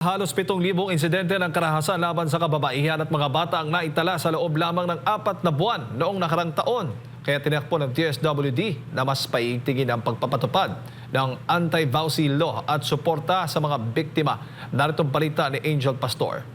Halos 7,000 insidente ng karahasan laban sa kababaihan at mga bata ang naitala sa loob lamang ng 4 na buwan noong nakarang taon. Kaya tinakbo ng DSWD na mas paigtingin ang pagpapatupad ng anti-vowsy law at suporta sa mga biktima. Narito ang balita ni Angel Pastor.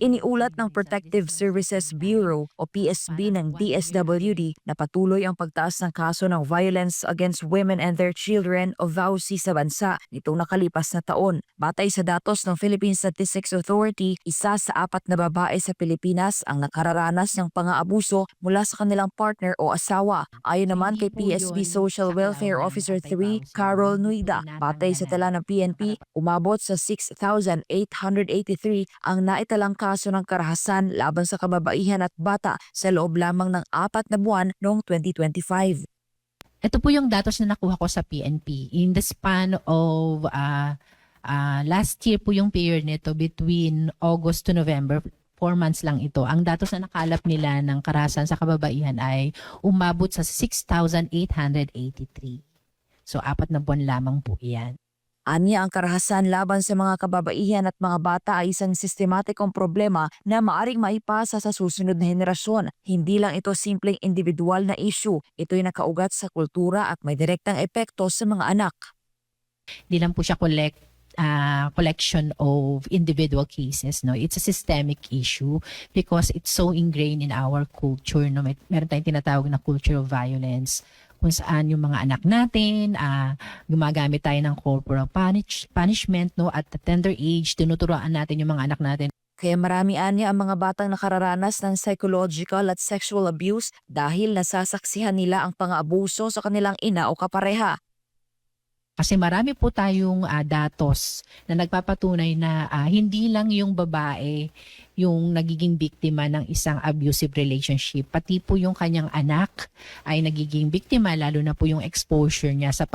Iniulat ng Protective Services Bureau o PSB ng DSWD na patuloy ang pagtaas ng kaso ng violence against women and their children o VAUSI sa bansa nitong nakalipas na taon. Batay sa datos ng Philippine Statistics Authority, 1 sa 4 na babae sa Pilipinas ang nakararanas ng pang-aabuso mula sa kanilang partner o asawa. Ayon naman kay PSB Social Welfare Officer 3, Carol Nuida, batay sa tala ng PNP, umabot sa 6,883 ang naitalang kaso ng karahasan laban sa kababaihan at bata sa loob lamang ng 4 na buwan noong 2025. Ito po yung datos na nakuha ko sa PNP. In the span of last year po yung period nito between August to November, 4 months lang ito. Ang datos na nakalap nila ng karahasan sa kababaihan ay umabot sa 6,883. So 4 na buwan lamang po iyan. Anya ang karahasan laban sa mga kababaihan at mga bata ay isang sistematikong problema na maaring maipasa sa susunod na henerasyon. Hindi lang ito simpleng individual na issue, ito'y nakaugat sa kultura at may direktang epekto sa mga anak. Hindi lang po siya collection of individual cases, no? It's a systemic issue because it's so ingrained in our culture, no? Meron tayong tinatawag na culture of violence kung saan yung mga anak natin gumagamit tayo ng corporal punishment, no? At the tender age, tinuturuan natin yung mga anak natin. Kaya marami anya ang mga batang nakararanas ng psychological at sexual abuse dahil nasasaksihan nila ang pang-aabuso sa kanilang ina o kapareha. Kasi marami po tayong datos na nagpapatunay na hindi lang yung babae yung nagiging biktima ng isang abusive relationship. Pati po yung kanyang anak ay nagiging biktima, lalo na po yung exposure niya sa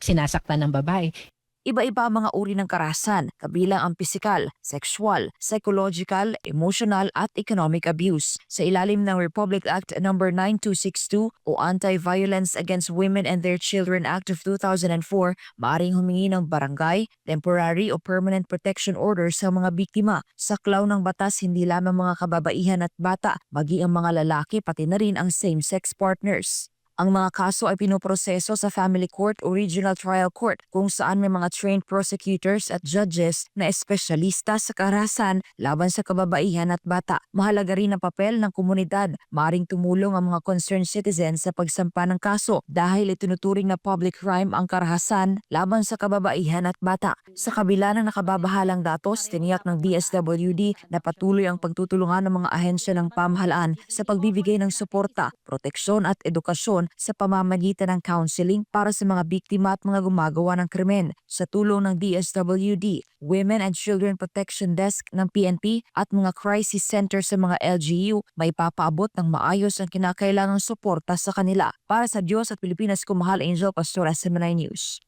sinasaktan ng babae. Iba-iba ang mga uri ng karahasan, kabilang ang pisikal, sexual, psychological, emotional at economic abuse. Sa ilalim ng Republic Act No. 9262 o Anti-Violence Against Women and Their Children Act of 2004, maaaring humingi ng barangay, temporary o permanent protection order sa mga biktima. Sa klaw ng batas, hindi lamang mga kababaihan at bata, maging ang mga lalaki pati na rin ang same-sex partners. Ang mga kaso ay pinoproseso sa Family Court o Regional Trial Court kung saan may mga trained prosecutors at judges na espesyalista sa karahasan laban sa kababaihan at bata. Mahalaga rin ang papel ng komunidad. Maring tumulong ang mga concerned citizens sa pagsampa ng kaso dahil itinuturing na public crime ang karahasan laban sa kababaihan at bata. Sa kabila ng nakababahalang datos, tiniyak ng DSWD na patuloy ang pagtutulungan ng mga ahensya ng pamahalaan sa pagbibigay ng suporta, proteksyon at edukasyon sa pamamagitan ng counseling para sa mga biktima at mga gumagawa ng krimen. Sa tulong ng DSWD, Women and Children Protection Desk ng PNP at mga crisis center sa mga LGU, may papaabot ng maayos ang kinakailangang suporta sa kanila. Para sa Diyos at Pilipinas, kumahal, Angel Pastor, SMNI News.